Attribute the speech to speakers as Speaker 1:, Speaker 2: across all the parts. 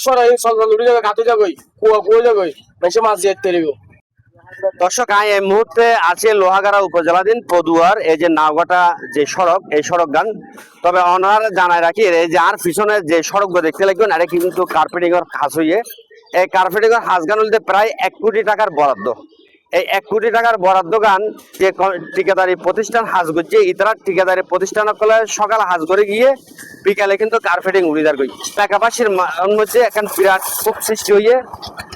Speaker 1: সরাই সলসল উড়ে যাবে কাতে যাবে কুয়া কুয়া যাবে মেসে মাছ যেতে রইব।
Speaker 2: দর্শক আমি এই মুহূর্তে আছে লোহাগাড়া উপজেলাধীন পদুয়ার এই যে নাওগাটা যে সড়ক এই সড়ক গান। তবে অনার জানাই রাখি এই যে আর পিছনে যে সড়ক দেখতে লাগবেন এটা কিন্তু কার্পেটিং এর কাজ হইয়ে এই কার্পেটিং এর হাজ গান হইতে প্রায় 1 কোটি টাকার বরাদ্দ। এই 1 কোটি টাকার বরাদ্দ গান যে ঠিকাদারি প্রতিষ্ঠান হাজ করছে ইতারা ঠিকাদারি প্রতিষ্ঠান সকাল হাজ করে গিয়ে বিকালে কিন্তু কার্পেটিং উড়িদার গই এলাকাবাসীর মধ্যে এখন বিরাট ক্ষোভ সৃষ্টি হইয়ে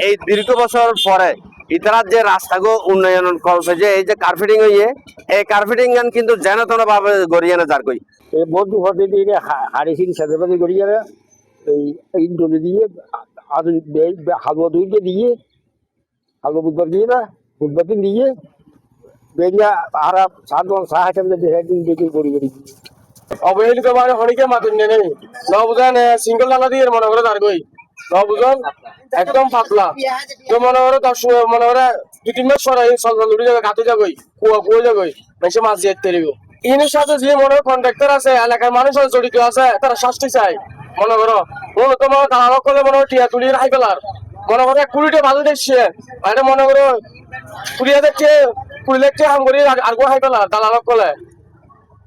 Speaker 2: এই দীর্ঘ বছর পরে ইতারার যে রাস্তাগো উন্নয়ন করছে যে এই যে কার্পেটিং হইয়ে এই কার্পেটিং গান কিন্তু যেন তেন ভাবে গড়িয়ে না যার কই
Speaker 3: এই বন্ধু ঘটে দিয়ে হাড়ি সিঁড়ি সাথে সাথে গড়িয়ে এই ইন্ডোলে দিয়ে হালুয়া দুইকে দিয়ে হালুয়া বুধবার দিয়ে না বুধবার দিন দিয়ে বেরিয়া আর সাতজন সাহায্য দেখে গড়ি গড়ি
Speaker 1: অবহেলিত মানে হরিকে মাতুন নেই ন বুঝান সিঙ্গল ডালা দিয়ে মনে করে তার কই ন বুঝান একদম পাতলা তো মনে করে 10 মনে করে 2-3 মাস সরাই সলসল উড়ে যাবে কাতে যাবে কুয়া কুয়া যাবে মেসে মাছ যেতে রইব। ইনের সাথে যে মনে কন্ট্রাক্টর আছে এলাকার মানুষ জড়িত আছে তারা শাস্তি চাই মনে করো মনে তো মনে তারা করলে মনে টিয়া তুলি রাই পেলার মনে করো 1 কোটি ভালো দেখছে এটা মনে করো 20 লাখ হাম করি আর গো হাই পেলার দালালক করলে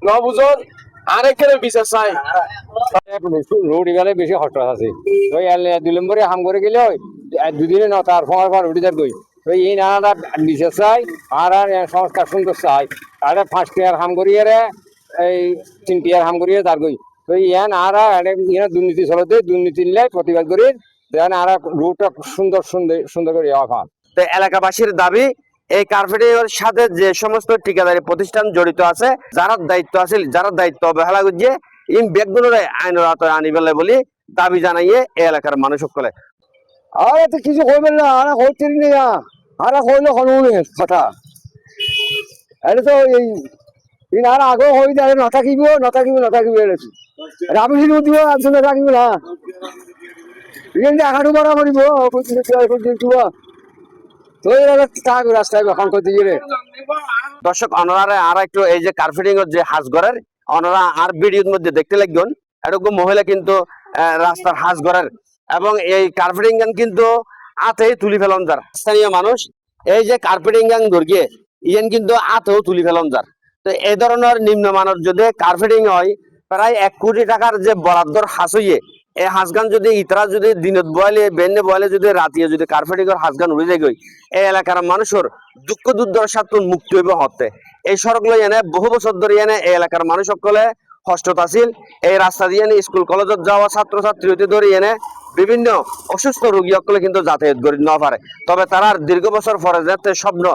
Speaker 1: ন বুঝুন আরেকখানে বিচার চাই
Speaker 3: রোড গেলে বেশি কষ্ট আছে ওই 2 নম্বরে হাম করে গেলে দুদিনে না তার ফোন ফোন উঠে যাবে ওই এই নানাটা বিচার চাই আর সংস্কার সুন্দর চাই আর 5 টিয়ার হাম করিয়ে এই 3 টিয়ার হাম করিয়ে তার গই ওই ইয়ান আর দুর্নীতি চলতে দুর্নীতি প্রতিবাদ করি আর রোডটা সুন্দর সুন্দর সুন্দর করে
Speaker 2: তো এলাকাবাসীর দাবি এই কার্পেটিং এর সাথে যে সমস্ত ঠিকাদারি প্রতিষ্ঠান জড়িত আছে যারা দায়িত্ব আছে যারা দায়িত্ব অবহেলা করছে ইন বেগগুলোর আইনের আওতায় আনিবেলে বলি দাবি জানাইয়ে এই এলাকার মানুষ সকলে।
Speaker 3: আর তো কিছু করবেন না আর হচ্ছে না আর হইলে কোনো কথা এটা তো এই আর আগেও হয়ে যায় নথাকিব আমি দিব একজনে রাখিব না আঘাটো মারা মারিব রাস্তায় এখন করতে গেলে
Speaker 2: দর্শক অনারা আর একটু এই যে কার্পেটিং এর যে হাজগরের অনারা আর ভিডিওর মধ্যে দেখতে লাগবেন এরকম মহিলা কিন্তু রাস্তার হাজগরের এবং এই কার্পেটিং গান কিন্তু আতেই তুলি ফেলন যার স্থানীয় মানুষ এই যে কার্পেটিং গান ধরিয়ে ইয়েন কিন্তু আতেও তুলি ফেলন যার। তো এই ধরনের নিম্নমানের যদি কার্পেটিং হয় প্রায় 1 কোটি টাকার যে বরাদ্দর হাস হইয়ে এই হাঁসগান যদি ইতরা যদি দিনত বয়লে বেন্নে বয়লে যদি রাতিয়ে যদি কার্পেটিং এর হাঁসগান উড়ে যায় গই এই এলাকার মানুষের দুঃখ দুর্দশাত মুক্তি হইব হতে এই সড়ক লই এনে বহু বছর ধরে এনে এই এলাকার মানুষ সকলে কষ্টত আছিল এই রাস্তা দিয়ে স্কুল কলেজত যাওয়া ছাত্র ছাত্রী হইতে ধরে এনে বিভিন্ন অসুস্থ রোগী সকলে কিন্তু যাতায়াত করি না পারে। তবে তারার দীর্ঘ বছর পরে যাতে স্বপ্ন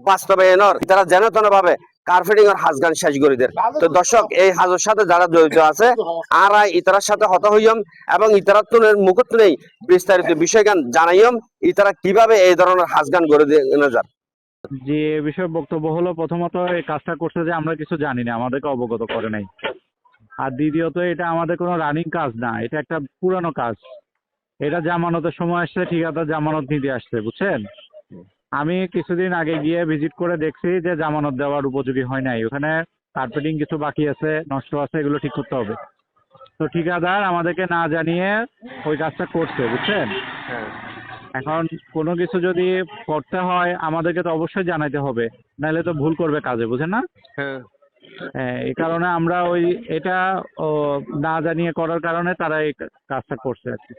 Speaker 2: বাস্তবায়নের তারা যেন তেন ভাবে কার্পেটিং এর হাজগান শেষ করে দেয়। তো দর্শক এই হাজের সাথে যারা জড়িত আছে আর ইতারার সাথে হত হইম এবং ইতারাত্তনের মুখত নেই বিস্তারিত বিষয়গান জানাইম ইতারা কিভাবে এই ধরনের হাজগান গড়ে দিয়ে যায়।
Speaker 4: যে বিষয়ে বক্তব্য হলো প্রথমত এই কাজটা করছে যে আমরা কিছু জানি না আমাদেরকে অবগত করে নাই আর দ্বিতীয়ত এটা আমাদের কোনো রানিং কাজ না এটা একটা পুরানো কাজ এটা জামানতের সময় আসছে ঠিকাদার জামানত নিতে আসছে বুঝছেন। আমি কিছুদিন আগে গিয়ে ভিজিট করে দেখছি যে জামানত দেওয়ার উপযোগী হয় নাই ওখানে কার্পেটিং কিছু বাকি আছে নষ্ট আছে এগুলো ঠিক করতে হবে। তো ঠিকাদার আমাদেরকে না জানিয়ে ওই কাজটা করছে বুঝছেন। এখন কোনো কিছু যদি করতে হয় আমাদেরকে তো অবশ্যই জানাইতে হবে নাহলে তো ভুল করবে কাজে বুঝেন না। হ্যাঁ এই কারণে আমরা ওই এটা না জানিয়ে করার কারণে তারা এই কাজটা করছে আর কি।